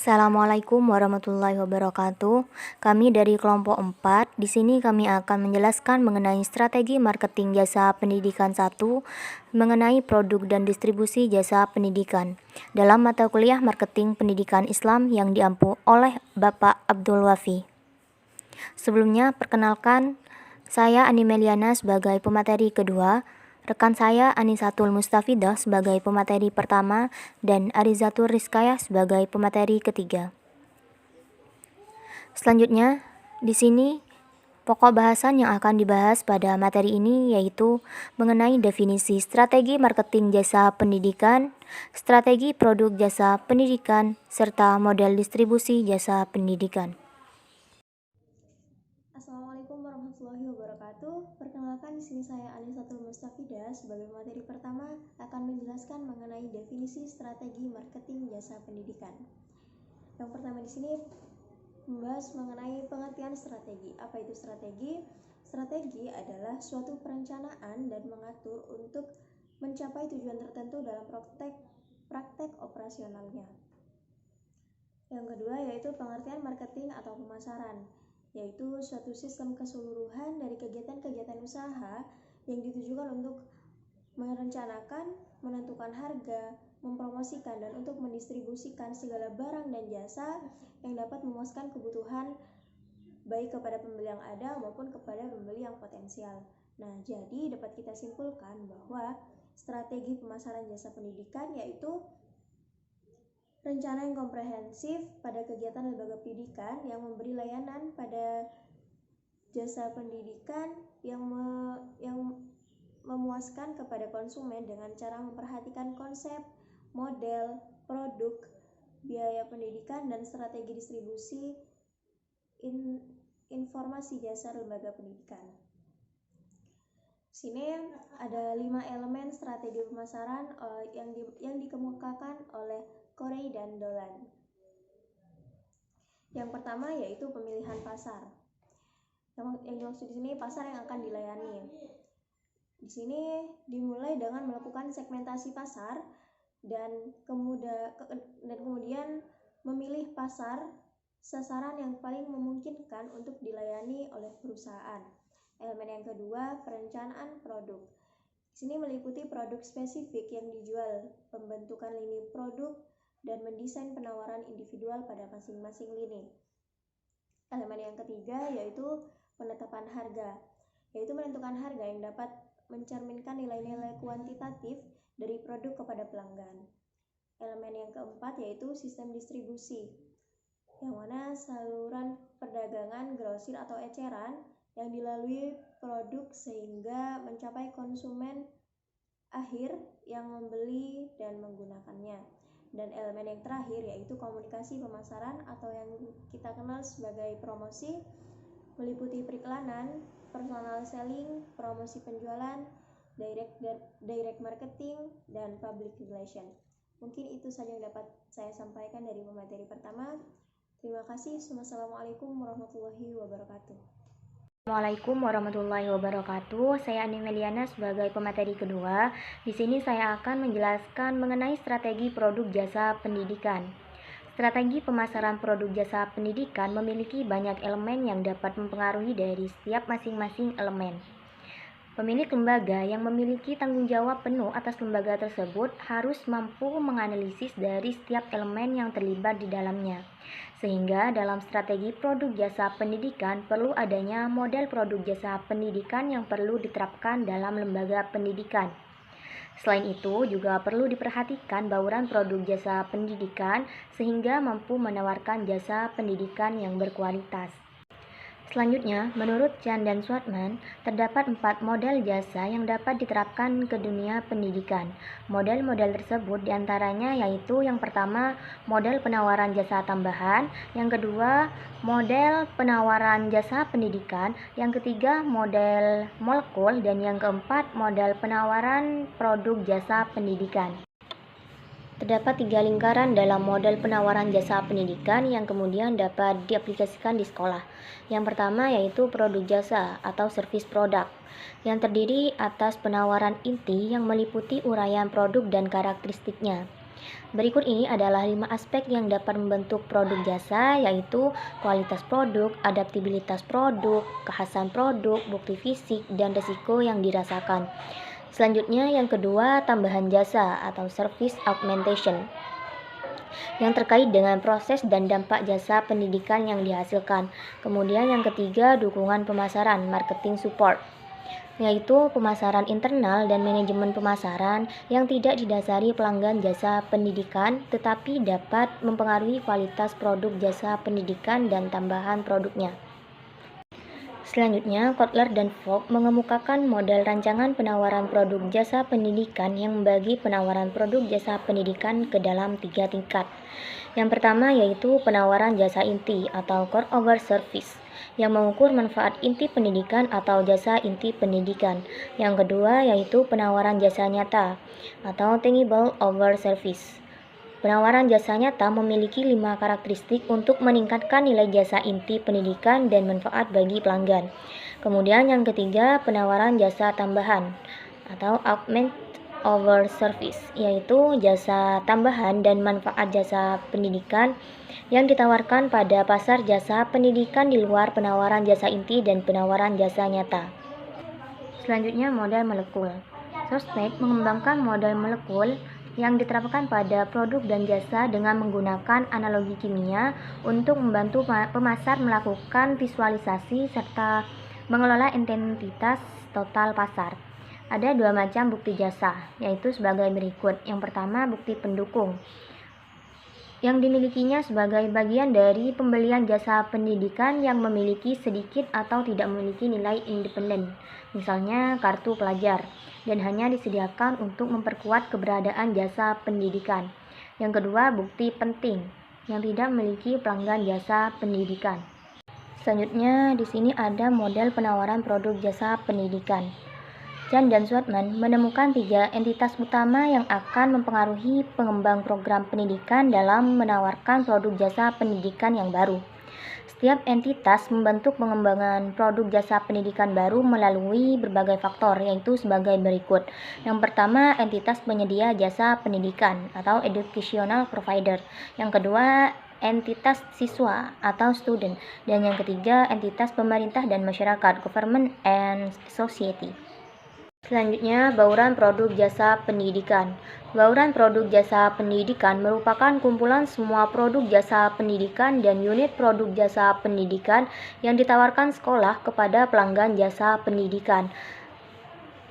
Assalamualaikum warahmatullahi wabarakatuh. Kami dari kelompok 4. Di sini kami akan menjelaskan mengenai strategi marketing jasa pendidikan 1, mengenai produk dan distribusi jasa pendidikan dalam mata kuliah Marketing Pendidikan Islam yang diampu oleh Bapak Abdul Wafi. Sebelumnya, perkenalkan, saya Ani Meliana sebagai pemateri kedua, rekan saya Anisatul Mustafidah sebagai pemateri pertama, dan Arizatul Rizkayah sebagai pemateri ketiga. Selanjutnya, di sini pokok bahasan yang akan dibahas pada materi ini yaitu mengenai definisi strategi marketing jasa pendidikan, strategi produk jasa pendidikan, serta model distribusi jasa pendidikan. Assalamualaikum warahmatullahi wabarakatuh. Perkenalkan, di sini saya Anisatul Mustafidah sebagai materi pertama akan menjelaskan mengenai definisi strategi marketing jasa pendidikan. Yang pertama di sini membahas mengenai pengertian strategi. Apa itu strategi? Strategi adalah suatu perencanaan dan mengatur untuk mencapai tujuan tertentu dalam praktek operasionalnya. Yang kedua yaitu pengertian marketing atau pemasaran, yaitu suatu sistem keseluruhan dari kegiatan-kegiatan usaha yang ditujukan untuk merencanakan, menentukan harga, mempromosikan, dan untuk mendistribusikan segala barang dan jasa yang dapat memuaskan kebutuhan baik kepada pembeli yang ada maupun kepada pembeli yang potensial. Nah, jadi dapat kita simpulkan bahwa strategi pemasaran jasa pendidikan yaitu rencana yang komprehensif pada kegiatan lembaga pendidikan yang memberi layanan pada jasa pendidikan yang memuaskan kepada konsumen dengan cara memperhatikan konsep, model, produk, biaya pendidikan, dan strategi distribusi informasi jasa lembaga pendidikan. Sini ada 5 elemen strategi pemasaran yang dikemukakan oleh Corey dan Dolan. Yang pertama yaitu pemilihan pasar. Yang dimaksud di sini pasar yang akan dilayani. Di sini dimulai dengan melakukan segmentasi pasar dan kemudian memilih pasar sasaran yang paling memungkinkan untuk dilayani oleh perusahaan. Elemen yang kedua, perencanaan produk. Di sini meliputi produk spesifik yang dijual, pembentukan lini produk, dan mendesain penawaran individual pada masing-masing lini. Elemen yang ketiga yaitu penetapan harga, yaitu menentukan harga yang dapat mencerminkan nilai-nilai kuantitatif dari produk kepada pelanggan. Elemen yang keempat yaitu sistem distribusi, yang mana saluran perdagangan grosir atau eceran yang dilalui produk sehingga mencapai konsumen akhir yang membeli dan menggunakannya. Dan elemen yang terakhir yaitu komunikasi pemasaran atau yang kita kenal sebagai promosi, meliputi periklanan, personal selling, promosi penjualan, direct marketing, dan public relation. Mungkin itu saja yang dapat saya sampaikan dari materi pertama. Terima kasih. Wassalamualaikum warahmatullahi wabarakatuh. Assalamualaikum warahmatullahi wabarakatuh. Saya Ani Meliana sebagai pemateri kedua. Di sini saya akan menjelaskan mengenai strategi produk jasa pendidikan. Strategi pemasaran produk jasa pendidikan memiliki banyak elemen yang dapat mempengaruhi dari setiap masing-masing elemen. Pemilik lembaga yang memiliki tanggung jawab penuh atas lembaga tersebut harus mampu menganalisis dari setiap elemen yang terlibat di dalamnya. Sehingga dalam strategi produk jasa pendidikan perlu adanya model produk jasa pendidikan yang perlu diterapkan dalam lembaga pendidikan. Selain itu, juga perlu diperhatikan bauran produk jasa pendidikan sehingga mampu menawarkan jasa pendidikan yang berkualitas. Selanjutnya, menurut Chan dan Swartman, terdapat 4 model jasa yang dapat diterapkan ke dunia pendidikan. Model-model tersebut diantaranya yaitu yang pertama, model penawaran jasa tambahan, yang kedua, model penawaran jasa pendidikan, yang ketiga, model molekul, dan yang keempat, model penawaran produk jasa pendidikan. Terdapat 3 lingkaran dalam model penawaran jasa pendidikan yang kemudian dapat diaplikasikan di sekolah. Yang pertama yaitu produk jasa atau service product, yang terdiri atas penawaran inti yang meliputi uraian produk dan karakteristiknya. Berikut ini adalah 5 aspek yang dapat membentuk produk jasa, yaitu kualitas produk, adaptabilitas produk, kekhasan produk, bukti fisik, dan risiko yang dirasakan. Selanjutnya yang kedua, tambahan jasa atau service augmentation, yang terkait dengan proses dan dampak jasa pendidikan yang dihasilkan. Kemudian yang ketiga, dukungan pemasaran, marketing support, yaitu pemasaran internal dan manajemen pemasaran yang tidak didasari pelanggan jasa pendidikan, tetapi dapat mempengaruhi kualitas produk jasa pendidikan dan tambahan produknya. Selanjutnya, Kotler dan Fogg mengemukakan model rancangan penawaran produk jasa pendidikan yang membagi penawaran produk jasa pendidikan ke dalam 3 tingkat. Yang pertama yaitu penawaran jasa inti atau core over service, yang mengukur manfaat inti pendidikan atau jasa inti pendidikan. Yang kedua yaitu penawaran jasa nyata atau tangible over service. Penawaran jasa nyata memiliki 5 karakteristik untuk meningkatkan nilai jasa inti pendidikan dan manfaat bagi pelanggan. Kemudian yang ketiga, penawaran jasa tambahan atau augment over service, yaitu jasa tambahan dan manfaat jasa pendidikan yang ditawarkan pada pasar jasa pendidikan di luar penawaran jasa inti dan penawaran jasa nyata. Selanjutnya, model molekul. Sosmed mengembangkan model molekul yang diterapkan pada produk dan jasa dengan menggunakan analogi kimia untuk membantu pemasar melakukan visualisasi serta mengelola identitas total pasar. Ada 2 macam bukti jasa, yaitu sebagai berikut. Yang pertama, bukti pendukung, yang dimilikinya sebagai bagian dari pembelian jasa pendidikan yang memiliki sedikit atau tidak memiliki nilai independen, misalnya kartu pelajar, dan hanya disediakan untuk memperkuat keberadaan jasa pendidikan. Yang kedua, bukti penting, yang tidak memiliki pelanggan jasa pendidikan. Selanjutnya, di sini ada model penawaran produk jasa pendidikan. Chan dan Swartman menemukan 3 entitas utama yang akan mempengaruhi pengembang program pendidikan dalam menawarkan produk jasa pendidikan yang baru. Setiap entitas membentuk pengembangan produk jasa pendidikan baru melalui berbagai faktor, yaitu sebagai berikut. Yang pertama, entitas penyedia jasa pendidikan atau educational provider. Yang kedua, entitas siswa atau student. Dan yang ketiga, entitas pemerintah dan masyarakat, government and society. Selanjutnya, bauran produk jasa pendidikan. Bauran produk jasa pendidikan merupakan kumpulan semua produk jasa pendidikan dan unit produk jasa pendidikan yang ditawarkan sekolah kepada pelanggan jasa pendidikan.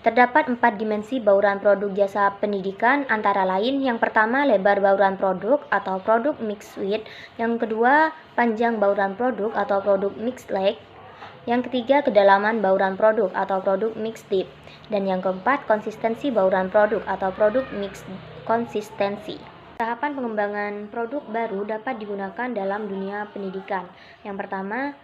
Terdapat 4 dimensi bauran produk jasa pendidikan, antara lain yang pertama lebar bauran produk atau produk mixed width, yang kedua panjang bauran produk atau produk mixed length, yang ketiga kedalaman bauran produk atau produk mixed depth, dan yang keempat konsistensi bauran produk atau produk mixed konsistensi. Tahapan pengembangan produk baru dapat digunakan dalam dunia pendidikan. Yang pertama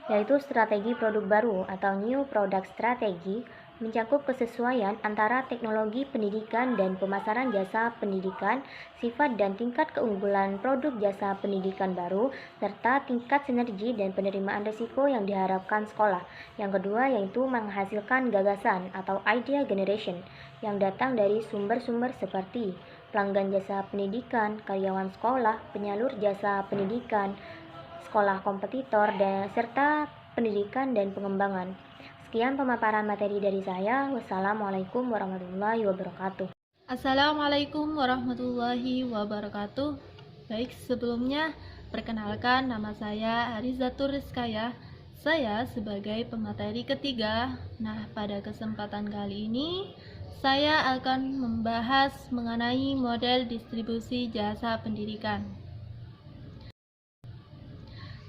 yaitu strategi produk baru atau new product strategy, mencakup kesesuaian antara teknologi pendidikan dan pemasaran jasa pendidikan, sifat dan tingkat keunggulan produk jasa pendidikan baru, serta tingkat sinergi dan penerimaan risiko yang diharapkan sekolah. Yang kedua yaitu menghasilkan gagasan atau idea generation yang datang dari sumber-sumber seperti pelanggan jasa pendidikan, karyawan sekolah, penyalur jasa pendidikan, sekolah kompetitor, dan serta pendidikan dan pengembangan. Sekian pemaparan materi dari saya. Wassalamualaikum warahmatullahi wabarakatuh. Assalamualaikum warahmatullahi wabarakatuh. Baik, sebelumnya perkenalkan, nama saya Harizatur Rizkaya. Saya sebagai pemateri ketiga. Nah, pada kesempatan kali ini saya akan membahas mengenai model distribusi jasa pendidikan.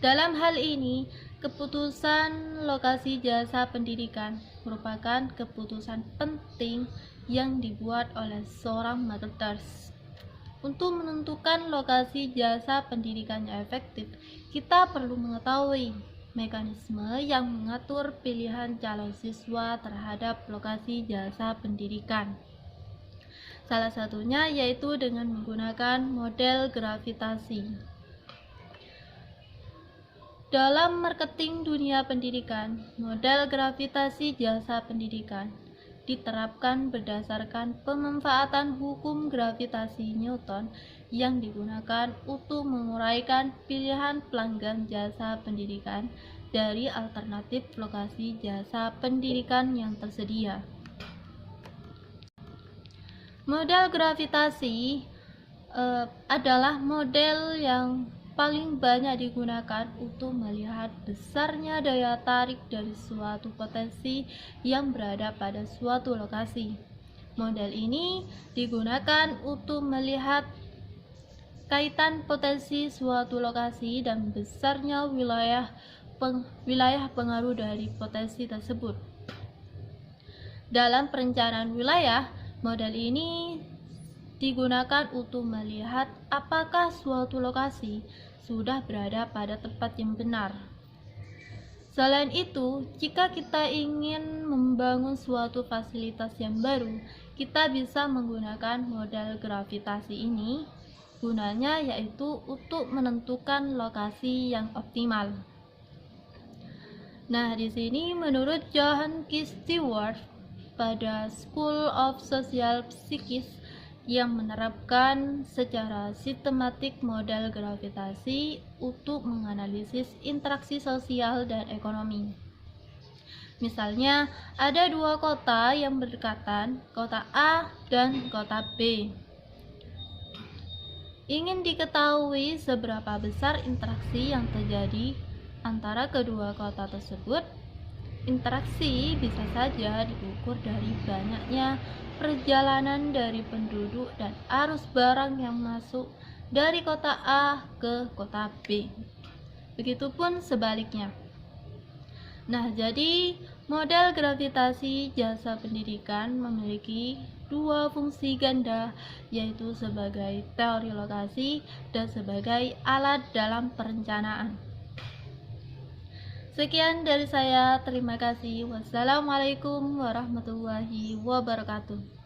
Dalam hal ini, keputusan lokasi jasa pendidikan merupakan keputusan penting yang dibuat oleh seorang marketers. Untuk menentukan lokasi jasa pendidikan yang efektif, kita perlu mengetahui mekanisme yang mengatur pilihan calon siswa terhadap lokasi jasa pendidikan. Salah satunya yaitu dengan menggunakan model gravitasi. Dalam marketing dunia pendidikan, model gravitasi jasa pendidikan diterapkan berdasarkan pemanfaatan hukum gravitasi Newton yang digunakan untuk menguraikan pilihan pelanggan jasa pendidikan dari alternatif lokasi jasa pendidikan yang tersedia. Model gravitasi adalah model yang paling banyak digunakan untuk melihat besarnya daya tarik dari suatu potensi yang berada pada suatu lokasi. Model ini digunakan untuk melihat kaitan potensi suatu lokasi dan besarnya wilayah pengaruh dari potensi tersebut. Dalam perencanaan wilayah, model ini digunakan untuk melihat apakah suatu lokasi sudah berada pada tempat yang benar. Selain itu, jika kita ingin membangun suatu fasilitas yang baru, kita bisa menggunakan model gravitasi ini. Gunanya yaitu untuk menentukan lokasi yang optimal. Nah, di sini menurut Johann K. Stewart pada School of Social Psychics yang menerapkan secara sistematik model gravitasi untuk menganalisis interaksi sosial dan ekonomi. Misalnya, ada dua kota yang berdekatan, kota A dan kota B. Ingin diketahui seberapa besar interaksi yang terjadi antara kedua kota tersebut. Interaksi bisa saja diukur dari banyaknya perjalanan dari penduduk dan arus barang yang masuk dari kota A ke kota B. Begitupun sebaliknya. Nah, jadi model gravitasi jasa pendidikan memiliki dua fungsi ganda, yaitu sebagai teori lokasi dan sebagai alat dalam perencanaan. Sekian dari saya, terima kasih. Wassalamualaikum warahmatullahi wabarakatuh.